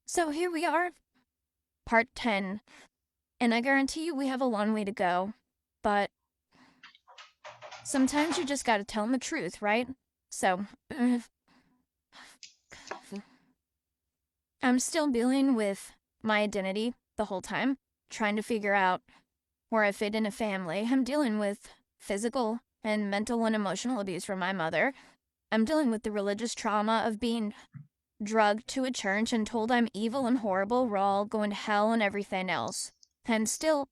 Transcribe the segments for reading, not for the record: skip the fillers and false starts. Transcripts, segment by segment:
So here we are, part 10. And I guarantee you we have a long way to go. But sometimes you just gotta tell them the truth, right? So, I'm still dealing with my identity the whole time, trying to figure out where I fit in a family. I'm dealing with physical and mental and emotional abuse from my mother. I'm dealing with the religious trauma of being drugged to a church and told I'm evil and horrible, we're all going to hell and everything else. And still,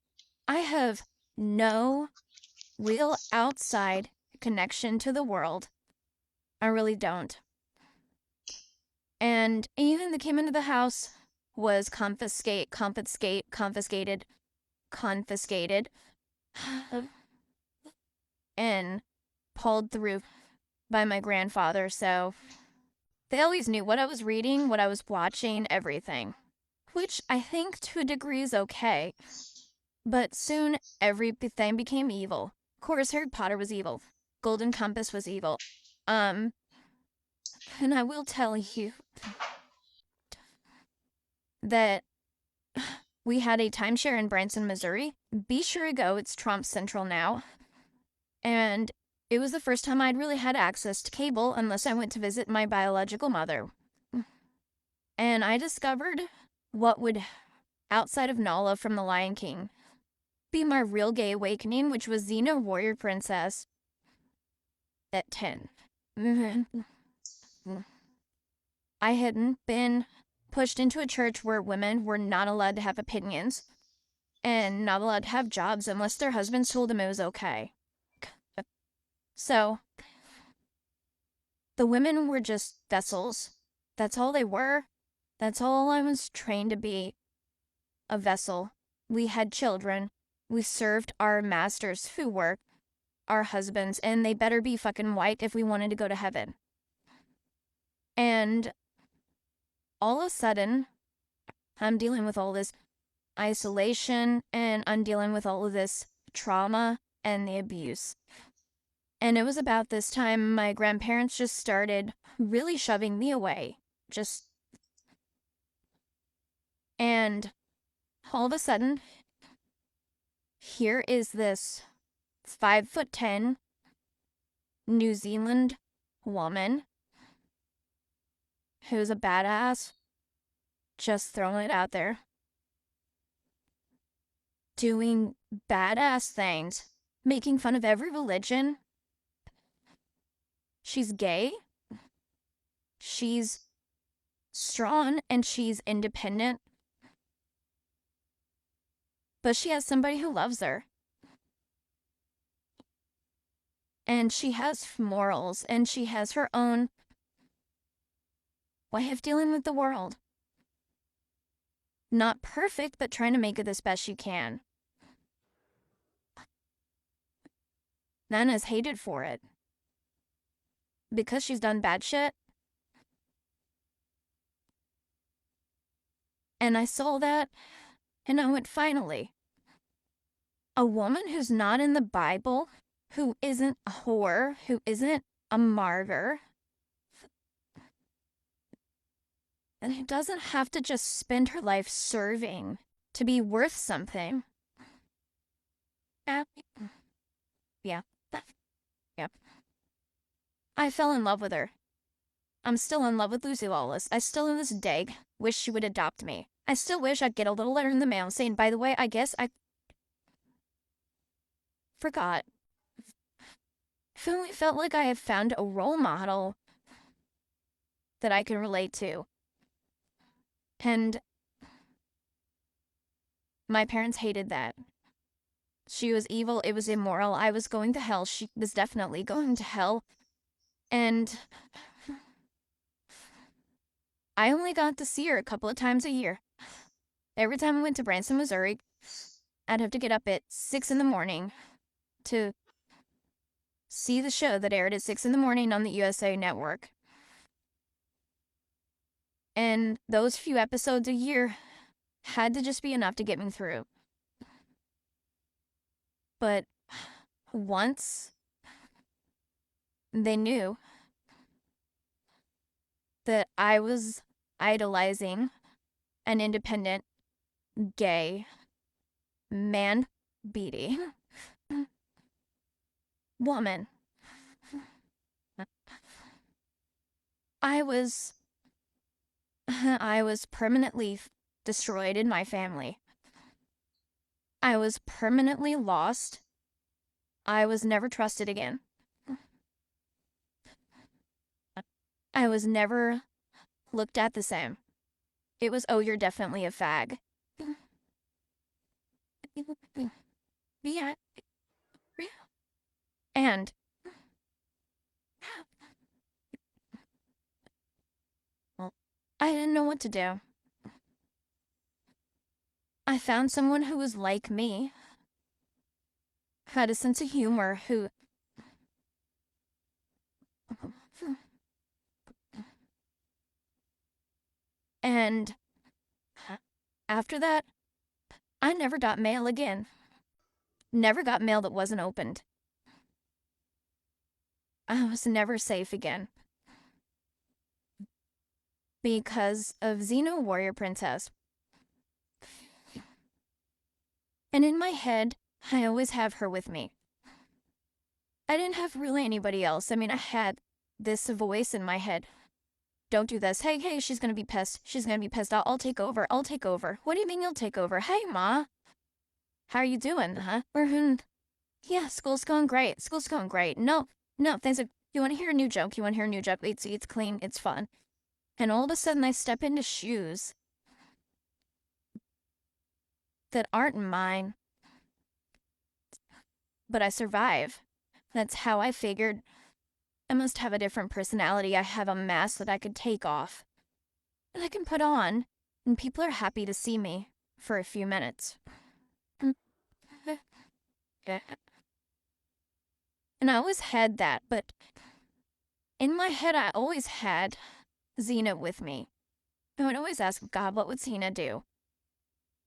I have no real outside connection to the world. I really don't. And anything that came into the house was confiscated, and pulled through by my grandfather. So they always knew what I was reading, what I was watching, everything. Which I think to a degree is okay. But soon everything became evil. Of course, Harry Potter was evil. Golden Compass was evil. And I will tell you that we had a timeshare in Branson, Missouri. Be sure to go, it's Trump Central now. And it was the first time I'd really had access to cable unless I went to visit my biological mother. And I discovered what would, outside of Nala from The Lion King, be my real gay awakening, which was Xena Warrior Princess at 10. I hadn't been pushed into a church where women were not allowed to have opinions and not allowed to have jobs unless their husbands told them it was okay. So, the women were just vessels. That's all they were. That's all I was trained to be. A vessel. We had children. We served our masters who were our husbands, and they better be fucking white if we wanted to go to heaven. And all of a sudden, I'm dealing with all this isolation, and I'm dealing with all of this trauma and the abuse. And it was about this time my grandparents just started really shoving me away. And all of a sudden, here is this 5'10" New Zealand woman who's a badass, just throwing it out there, doing badass things, making fun of every religion. She's gay, she's strong, and she's independent. But she has somebody who loves her. And she has morals, and she has her own way of dealing with the world. Not perfect, but trying to make it as best she can. Nana's hated for it. Because she's done bad shit. And I saw that, and I went, finally. A woman who's not in the Bible, who isn't a whore, who isn't a martyr, and who doesn't have to just spend her life serving to be worth something. Yeah. Yeah. I fell in love with her. I'm still in love with Lucy Lawless. I still, in this day, wish she would adopt me. I still wish I'd get a little letter in the mail saying, by the way, I guess I forgot. I finally felt like I have found a role model that I can relate to. And my parents hated that. She was evil, it was immoral, I was going to hell, she was definitely going to hell. And I only got to see her a couple of times a year. Every time I went to Branson, Missouri, I'd have to get up at 6 in the morning to see the show that aired at 6 in the morning on the USA Network. And those few episodes a year had to just be enough to get me through. But once they knew that I was idolizing an independent, gay, man-beating woman. I was permanently destroyed in my family. I was permanently lost. I was never trusted again. I was never looked at the same. It was, oh, you're definitely a fag. Yeah. And well, I didn't know what to do. I found someone who was like me, had a sense of humor, who and after that, I never got mail again. Never got mail that wasn't opened. I was never safe again. Because of Xena Warrior Princess. And in my head, I always have her with me. I didn't have really anybody else. I mean, I had this voice in my head. Don't do this. Hey, she's gonna be pissed. She's gonna be pissed. I'll take over. I'll take over. What do you mean you'll take over? Hey, Ma. How are you doing, huh? Yeah, school's going great. School's going great. No, things are... You want to hear a new joke? It's clean. It's fun. And all of a sudden, I step into shoes that aren't mine. But I survive. That's how I figured I must have a different personality. I have a mask that I could take off, that I can put on, and people are happy to see me for a few minutes. And I always had that, but in my head, I always had Xena with me. I would always ask God, what would Xena do?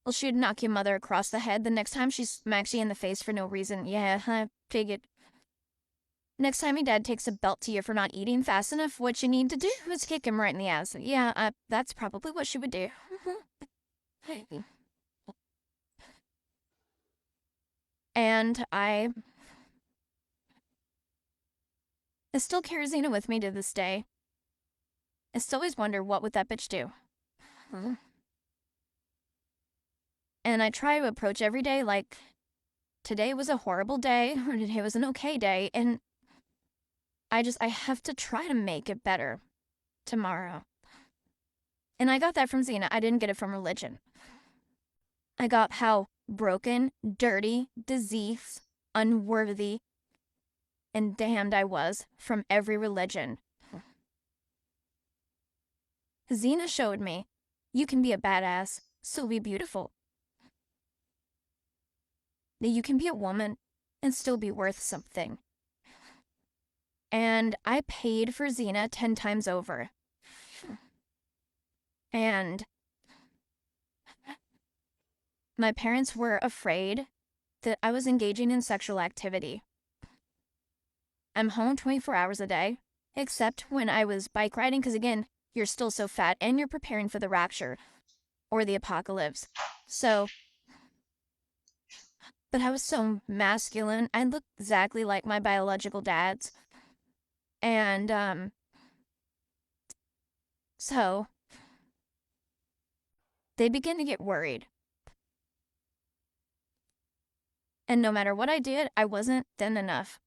Well, she'd knock your mother across the head the next time she smacks you in the face for no reason. Yeah, I figured. Next time your dad takes a belt to you for not eating fast enough, what you need to do is kick him right in the ass. Yeah, that's probably what she would do. And I still carry Xena with me to this day. I still always wonder, what would that bitch do? And I try to approach every day like today was a horrible day, or today was an okay day, and I have to try to make it better tomorrow. And I got that from Xena. I didn't get it from religion. I got how broken, dirty, diseased, unworthy, and damned I was from every religion. Xena showed me, you can be a badass, still be beautiful. That you can be a woman and still be worth something. And I paid for Xena 10 times over. And my parents were afraid that I was engaging in sexual activity. I'm home 24 hours a day, except when I was bike riding, because again, you're still so fat and you're preparing for the rapture or the apocalypse. So, but I was so masculine. I looked exactly like my biological dad's. And, so they began to get worried. And no matter what I did, I wasn't thin enough.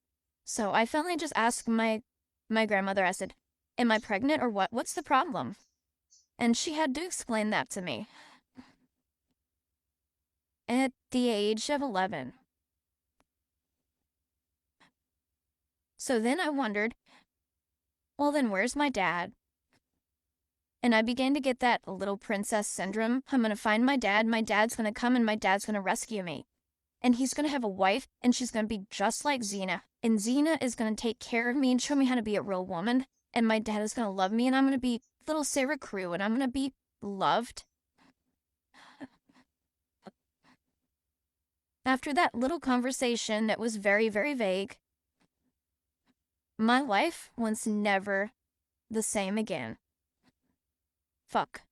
So I finally just asked my grandmother, I said, am I pregnant or what? What's the problem? And she had to explain that to me. At the age of 11. So then I wondered, well then where's my dad? And I began to get that little princess syndrome. I'm gonna find my dad's gonna come and my dad's gonna rescue me. And he's gonna have a wife and she's gonna be just like Xena. And Xena is gonna take care of me and show me how to be a real woman. And my dad is gonna love me and I'm gonna be little Sarah Crew and I'm gonna be loved. After that little conversation that was very, very vague, my life was never the same again. Fuck.